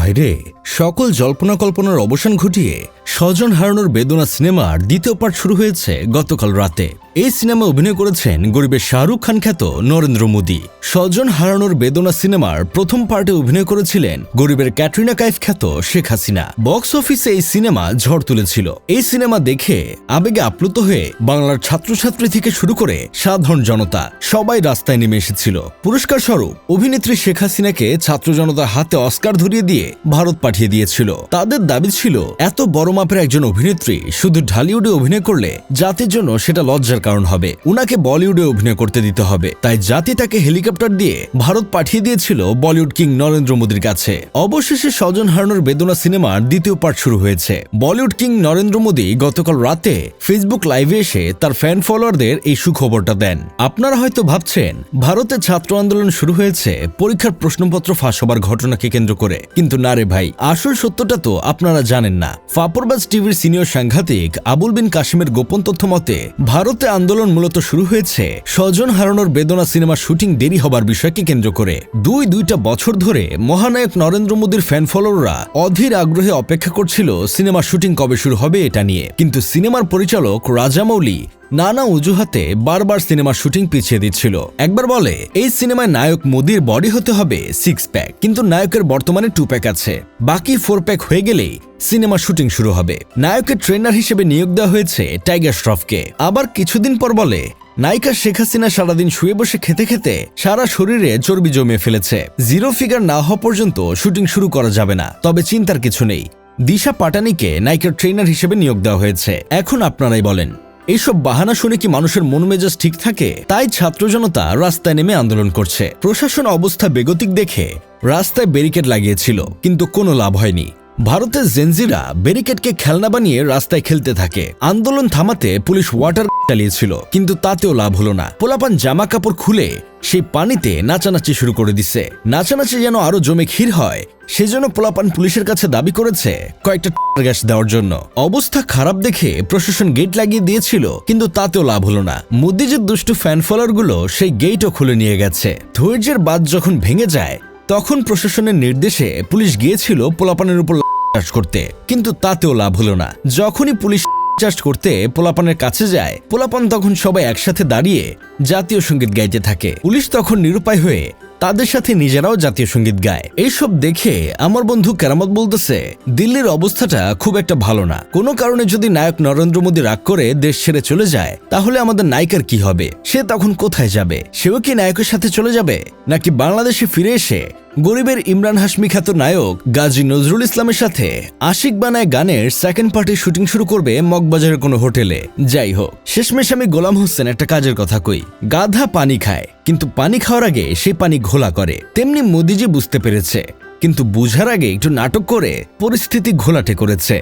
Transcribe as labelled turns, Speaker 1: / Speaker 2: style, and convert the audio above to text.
Speaker 1: ভাইরে, সকল জল্পনা কল্পনার অবসান ঘটিয়ে স্বজন হারানোর বেদনা সিনেমার দ্বিতীয় পার্ট শুরু হয়েছে গতকাল রাতে। এই সিনেমায় অভিনয় করেছেন গরিবের শাহরুখ খান খ্যাত নরেন্দ্র মোদী। স্বজন হারানোর বেদনা সিনেমার প্রথম পার্টে অভিনয় করেছিলেন গরিবের ক্যাটরিনা কাইফ খ্যাত শেখ হাসিনা। বক্স অফিসে এই সিনেমা ঝড় তুলেছিল। এই সিনেমা দেখে আবেগে আপ্লুত হয়ে বাংলার ছাত্রছাত্রী থেকে শুরু করে সাধারণ জনতা সবাই রাস্তায় নেমে এসেছিল। পুরস্কার স্বরূপ অভিনেত্রী শেখ হাসিনাকে ছাত্র জনতার হাতে অস্কার ধরিয়ে দিয়ে ভারত পাঠিয়ে দিয়েছিল। তাদের দাবি ছিল, এত বড় মাপের একজন অভিনেত্রী শুধু ঢালিউডে অভিনয় করলে জাতির জন্য সেটা লজ্জার কারণ হবে, উনাকে বলিউডে অভিনয় করতে দিতে হবে। তাই জাতি তাকে হেলিকপ্টার দিয়ে ভারত পাঠিয়ে দিয়েছিল বলিউড কিং নরেন্দ্র মোদীর কাছে। অবশেষে স্বজন হারানোর বেদনা সিনেমার দ্বিতীয় পার্ট শুরু হয়েছে। বলিউড কিং নরেন্দ্র মোদী গতকাল রাতে ফেসবুক লাইভে এসে তার ফ্যান ফলোয়ারদের এই সুখবরটা দেন। আপনারা হয়তো ভাবছেন ভারতে ছাত্র আন্দোলন শুরু হয়েছে পরীক্ষার প্রশ্নপত্র ফাঁস হবার ঘটনাকে কেন্দ্র করে, কিন্তু না রে ভাই, আসল সত্যটা তো আপনারা জানেন না। ফাপরবাজ টিভির সিনিয়র সাংঘাতিক আবুল বিন কাশিমের গোপন তথ্য মতে ভারতে আন্দোলন মূলত শুরু হয়েছে স্বজন হারানোর বেদনা সিনেমার শুটিং দেরি হবার বিষয়কে কেন্দ্র করে। দুইটা বছর ধরে মহানায়ক নরেন্দ্র মোদীর ফ্যান ফলোয়াররা অধীর আগ্রহে অপেক্ষা করছিল সিনেমার শুটিং কবে শুরু হবে এটা নিয়ে। কিন্তু সিনেমার পরিচালক রাজামৌলি নানা অজুহাতে বারবার সিনেমার শুটিং পিছিয়ে দিচ্ছিল। একবার বলে এই সিনেমায় নায়ক মোদীর বডি হতে হবে 6 প্যাক, কিন্তু নায়কের বর্তমানে 2 প্যাক আছে, বাকি 4 প্যাক হয়ে গেলেই সিনেমার শুটিং শুরু হবে। নায়কের ট্রেনার হিসেবে নিয়োগ দেওয়া হয়েছে টাইগার শ্রফকে। আবার কিছুদিন পর বলে নায়িকা শেখ হাসিনা সারাদিন শুয়ে বসে খেতে খেতে সারা শরীরে চর্বি জমিয়ে ফেলেছে, 0 ফিগার না হওয়া পর্যন্ত শুটিং শুরু করা যাবে না। তবে চিন্তার কিছু নেই, দিশা পাটানিকে নায়িকার ট্রেনার হিসেবে নিয়োগ দেওয়া হয়েছে। এখন আপনারাই বলেন, এইসব বাহানা শুনে কি মানুষের মন মেজাজ ঠিক থাকে? তাই ছাত্র জনতা রাস্তায় নেমে আন্দোলন করছে। প্রশাসন অবস্থা বেগতিক দেখে রাস্তায় ব্যারিকেড লাগিয়েছিল, কিন্তু কোনো লাভ হয়নি। ভারতের জেনজিরা ব্যারিকেডকে খেলনা বানিয়ে রাস্তায় খেলতে থাকে। আন্দোলন থামাতে পুলিশ ওয়াটার চালিয়েছিল, কিন্তু তাতেও লাভ হলো না। পোলাপান জামা কাপড় খুলে সেই পানিতে নাচানাচি শুরু করে দিছে। নাচানাচি যেন আরো জমে ক্ষীর হয়, সেজন্য পোলাপান পুলিশের কাছে দাবি করেছে কয়েকটা গ্যাস দেওয়ার জন্য। অবস্থা খারাপ দেখে প্রশাসন গেট লাগিয়ে দিয়েছিল, কিন্তু তাতেও লাভ হলো না। মোদিজির দুষ্টু ফ্যান ফলোয়ার গুলো সেই গেটও খুলে নিয়ে গেছে। ধৈর্যের বাঁধ যখন ভেঙে যায় তখন প্রশাসনের নির্দেশে পুলিশ গিয়েছিল পোলাপানের উপর চাষ করতে, কিন্তু তাতেও লাভ হলো না। যখনই পুলিশ চাষ করতে পোলাপানের কাছে যায়, পোলাপান তখন সবাই একসাথে দাঁড়িয়ে জাতীয় সঙ্গীত গাইতে থাকে। পুলিশ তখন নিরুপায় হয়ে তাদের সাথে নিজেরাও জাতীয় সঙ্গীত গায়। এইসব দেখে আমার বন্ধু কেরামত বলতেছে, দিল্লির অবস্থাটা খুব একটা ভালো না। কোনো কারণে যদি নায়ক নরেন্দ্র মোদী রাগ করে দেশ ছেড়ে চলে যায়, তাহলে আমাদের নায়িকার কি হবে? সে তখন কোথায় যাবে? সেও কি নায়কের সাথে চলে যাবে, নাকি বাংলাদেশে ফিরে এসে গরিবের ইমরান হাশমি খ্যাত নায়ক গাজী নজরুল ইসলামের সাথে আশিক বানায় গানের সেকেন্ড পার্টির শুটিং শুরু করবে মগবাজারের কোনো হোটেলে? যাই হোক, শেষমেশ আমি গোলাম হোসেন একটা কাজের কথা কই, গাধা পানি খায়, কিন্তু পানি খাওয়ার আগে সে পানি ঘোলা করে। তেমনি মোদিজি বুঝতে পেরেছে, কিন্তু বুঝার আগে একটু নাটক করে পরিস্থিতি ঘোলাটে করেছে।